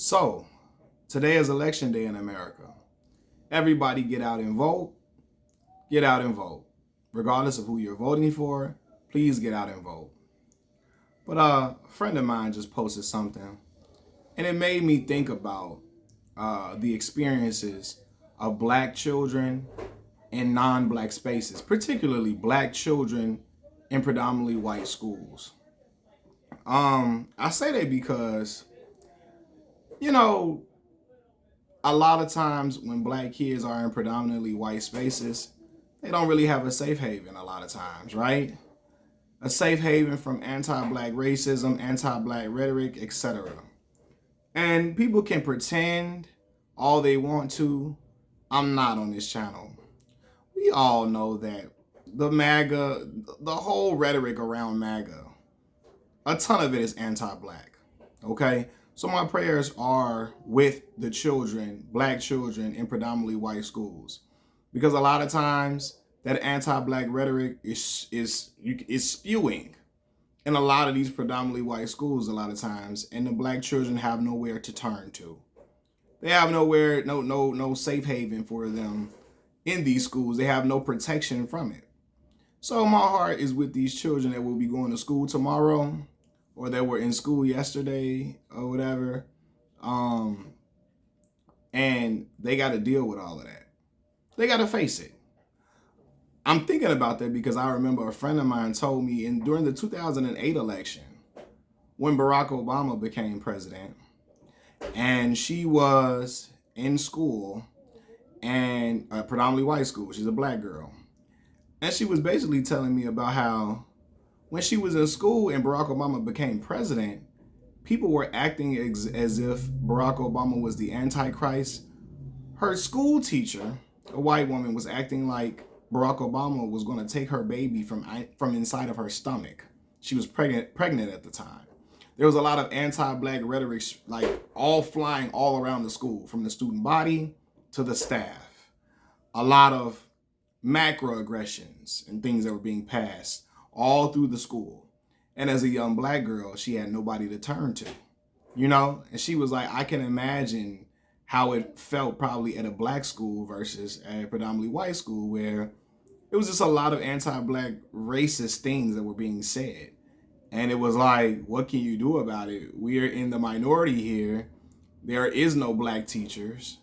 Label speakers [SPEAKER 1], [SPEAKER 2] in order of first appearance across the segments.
[SPEAKER 1] So, today is election day in America. Everybody get out and vote. Get out and vote. Regardless of who you're voting for, please get out and vote. But a friend of mine just posted something, and it made me think about the experiences of black children in non-black spaces, particularly black children in predominantly white schools. I say that because, you know, a lot of times when black kids are in predominantly white spaces, they don't really have a safe haven a lot of times, right? A safe haven from anti-black racism, anti-black rhetoric, etc. And people can pretend all they want to. I'm not on this channel. We all know that the MAGA, the whole rhetoric around MAGA, a ton of it is anti-black. Okay? So my prayers are with the children, black children in predominantly white schools. Because a lot of times that anti-black rhetoric is spewing in a lot of these predominantly white schools a lot of times, and the black children have nowhere to turn to. They have nowhere, no safe haven for them in these schools. They have no protection from it. So my heart is with these children that will be going to school tomorrow, or that were in school yesterday or whatever. And they got to deal with all of that. They got to face it. I'm thinking about that because I remember a friend of mine told me during the 2008 election, when Barack Obama became president, and she was in school, and a predominantly white school. She's a black girl. And she was basically telling me about how when she was in school and Barack Obama became president, people were acting as if Barack Obama was the Antichrist. Her school teacher, a white woman, was acting like Barack Obama was going to take her baby from inside of her stomach. She was pregnant at the time. There was a lot of anti-black rhetoric, like all flying all around the school, from the student body to the staff. A lot of macroaggressions and things that were being passed all through the school. And as a young black girl, she had nobody to turn to, And she was like, I can imagine how it felt probably at a black school versus a predominantly white school, where it was just a lot of anti-black racist things that were being said. And it was like, what can you do about it? We are in the minority here. There is no black teachers.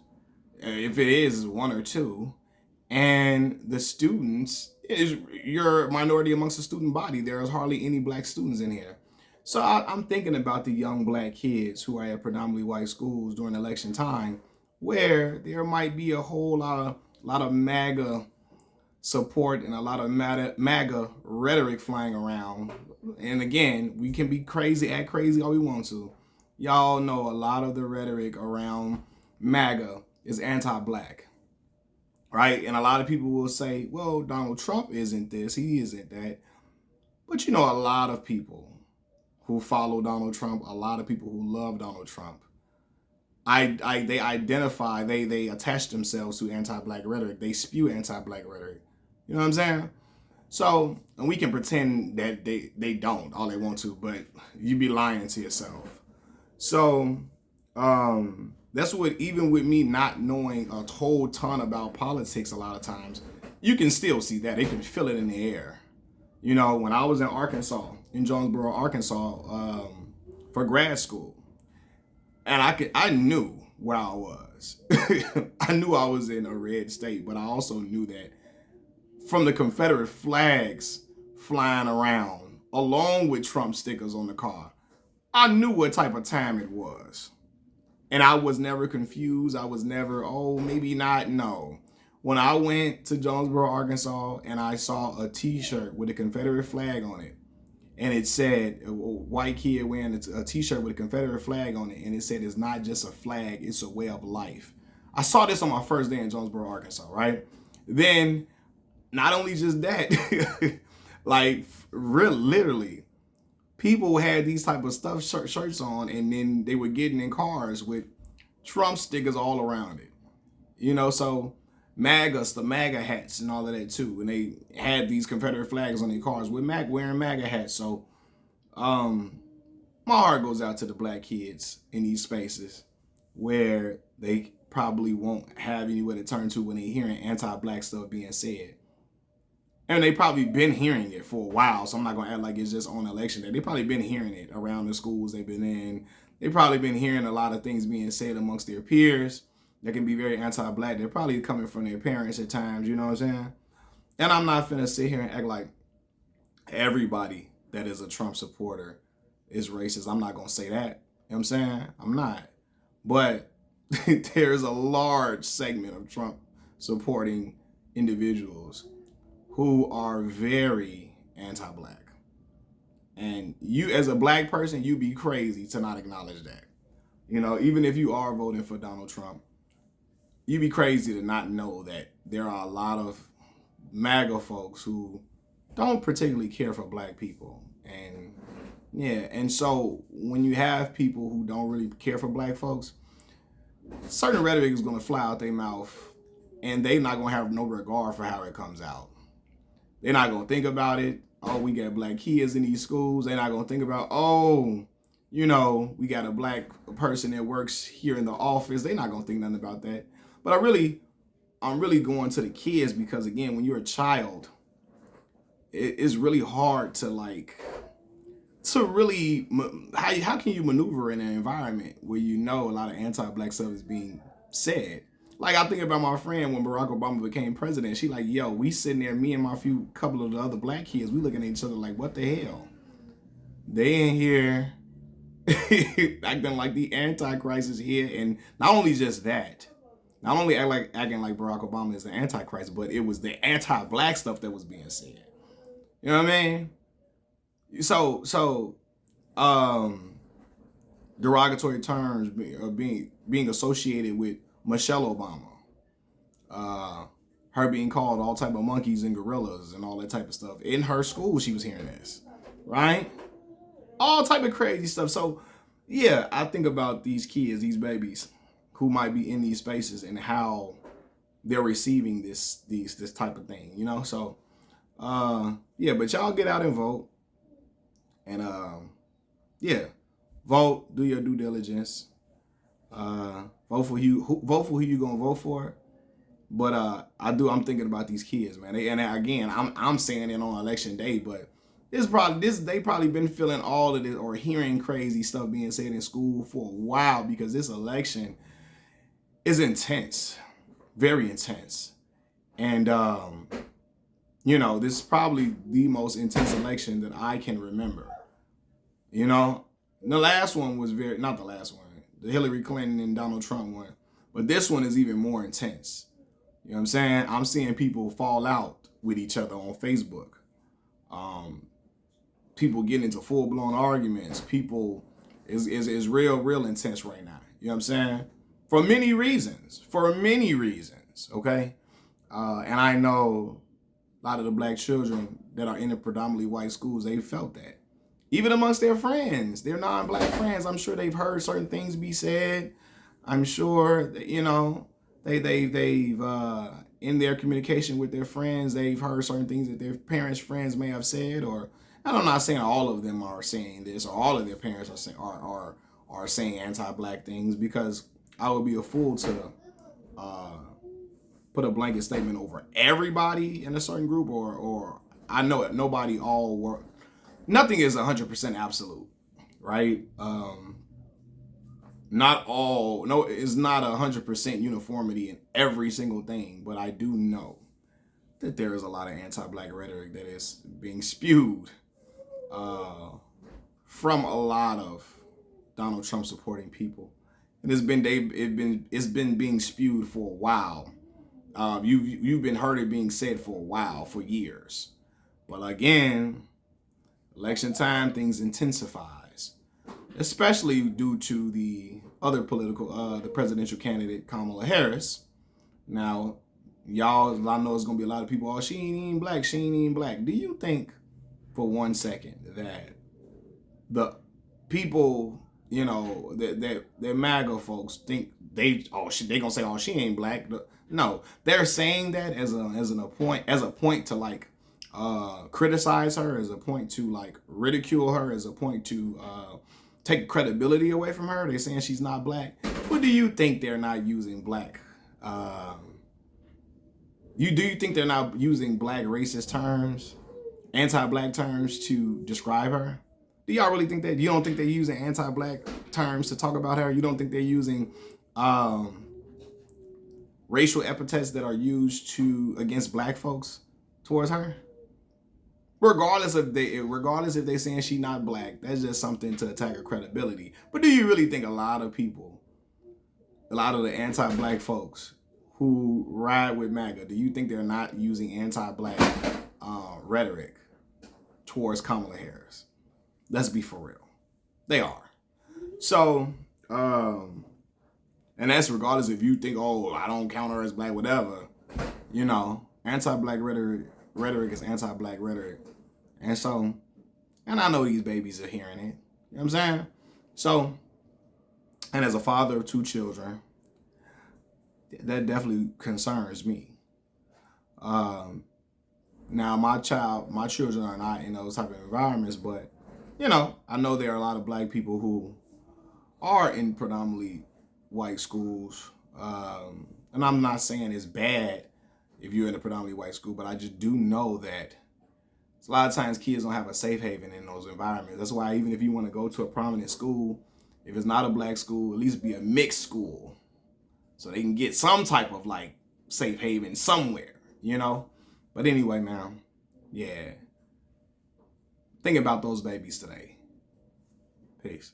[SPEAKER 1] If it is, it's one or two. And the students, you're a minority amongst the student body. There is hardly any black students in here. So I'm thinking about the young black kids who are at predominantly white schools during election time, where there might be a whole lot of MAGA support and a lot of MAGA rhetoric flying around. And again, we can be act crazy all we want to. Y'all know a lot of the rhetoric around MAGA is anti-black, right? And a lot of people will say, well, Donald Trump isn't this, he isn't that. But a lot of people who follow Donald Trump, a lot of people who love Donald Trump, they identify, they attach themselves to anti-black rhetoric. They spew anti-black rhetoric. You know what I'm saying? So, and we can pretend that they don't all they want to, but you be lying to yourself. So, that's what, even with me not knowing a whole ton about politics a lot of times, you can still see that. They can feel it in the air. When I was in Arkansas, in Jonesboro, Arkansas, for grad school, and I knew where I was. I knew I was in a red state, but I also knew that from the Confederate flags flying around, along with Trump stickers on the car, I knew what type of time it was. And I was never confused. I was never, oh, maybe not. No. When I went to Jonesboro, Arkansas, and I saw a t-shirt with a Confederate flag on it, and it said, a white kid wearing a t-shirt with a Confederate flag on it, and it said, it's not just a flag, it's a way of life. I saw this on my first day in Jonesboro, Arkansas, right? Then, not only just that, like, literally, people had these type of stuffed shirts on, and then they were getting in cars with Trump stickers all around it. So the MAGA hats and all of that too. And they had these Confederate flags on their cars with wearing MAGA hats. So my heart goes out to the black kids in these spaces. where they probably won't have anywhere to turn to when they're hearing anti-black stuff being said. And they probably been hearing it for a while, so I'm not gonna act like it's just on election day. They probably been hearing it around the schools they've been in. They probably been hearing a lot of things being said amongst their peers that can be very anti-black. They're probably coming from their parents at times, you know what I'm saying? And I'm not finna sit here and act like everybody that is a Trump supporter is racist. I'm not gonna say that. You know what I'm saying? I'm not. But there's a large segment of Trump supporting individuals who are very anti-black. And you, as a black person, you'd be crazy to not acknowledge that. You know, even if you are voting for Donald Trump, you'd be crazy to not know that there are a lot of MAGA folks who don't particularly care for black people. And yeah, and so when you have people who don't really care for black folks, certain rhetoric is going to fly out their mouth, and they're not going to have no regard for how it comes out. They're not going to think about it. Oh, we got black kids in these schools. They're not going to think about, oh, you know, we got a black person that works here in the office. They're not going to think nothing about that. But I'm really going to the kids because, again, when you're a child, it's really hard to really, how can you maneuver in an environment where you know a lot of anti-black stuff is being said? Like, I think about my friend when Barack Obama became president. She like, yo, we sitting there, me and my couple of the other black kids, we looking at each other like, what the hell? They in here acting like the Antichrist is here. And not only just that, not only acting like Barack Obama is the Antichrist, but it was the anti-black stuff that was being said. You know what I mean? So, derogatory terms being associated with Michelle Obama, her being called all type of monkeys and gorillas and all that type of stuff. In her school, she was hearing this, right? All type of crazy stuff. So, yeah, I think about these kids, these babies, who might be in these spaces and how they're receiving this type of thing, you know? So, yeah, but y'all get out and vote. And, yeah, vote, do your due diligence. Vote for who you gonna vote for. But I'm thinking about these kids, man. Again, I'm saying it on election day, but they probably been feeling all of this or hearing crazy stuff being said in school for a while, because this election is intense, very intense. And you know, this is probably the most intense election that I can remember. You know, the last one was not the last one, the Hillary Clinton and Donald Trump one, but this one is even more intense. You know what I'm saying? I'm seeing people fall out with each other on Facebook. People getting into full-blown arguments. People is real intense right now. You know what I'm saying? For many reasons, okay? And I know a lot of the black children that are in the predominantly white schools, they felt that. Even amongst their friends, their non-black friends, I'm sure they've heard certain things be said. I'm sure that, you know, they've in their communication with their friends, they've heard certain things that their parents' friends may have said. Or, and I'm not saying all of them are saying this, or all of their parents are saying anti-black things, because I would be a fool to put a blanket statement over everybody in a certain group, or I know it, nobody all work. Nothing is 100% absolute, right? It's not 100% uniformity in every single thing, but I do know that there is a lot of anti-black rhetoric that is being spewed from a lot of Donald Trump supporting people, and it's been being spewed for a while. You've been heard it being said for a while, for years, but again, election time, things intensifies, especially due to the other the presidential candidate, Kamala Harris. Now, y'all, I know it's going to be a lot of people, oh, she ain't even black. Do you think for 1 second that the people, you know, that MAGA folks think they going to say, oh, she ain't black? No, they're saying that as a point to like criticize her, as a point to like ridicule her, as a point to take credibility away from her. They're saying she's not black. What do you think they're not using black? Do you think they're not using black racist terms, anti-black terms to describe her? Do y'all really think that? You don't think they're using anti-black terms to talk about her? You don't think they're using racial epithets that are used against black folks towards her? Regardless if they're saying she's not black, that's just something to attack her credibility. But do you really think a lot of the anti-black folks who ride with MAGA, do you think they're not using anti-black rhetoric towards Kamala Harris? Let's be for real. They are. So, and that's regardless if you think, oh, I don't count her as black, whatever. You know, anti-black rhetoric is anti-black rhetoric. And so, and I know these babies are hearing it. You know what I'm saying? So, and as a father of 2 children, that definitely concerns me. Now, my children are not in those type of environments, but, you know, I know there are a lot of black people who are in predominantly white schools. And I'm not saying it's bad if you're in a predominantly white school, but I just do know that a lot of times kids don't have a safe haven in those environments. That's why even if you want to go to a prominent school, if it's not a black school, at least be a mixed school, so they can get some type of like safe haven somewhere, you know? But anyway, man, yeah. Think about those babies today. Peace.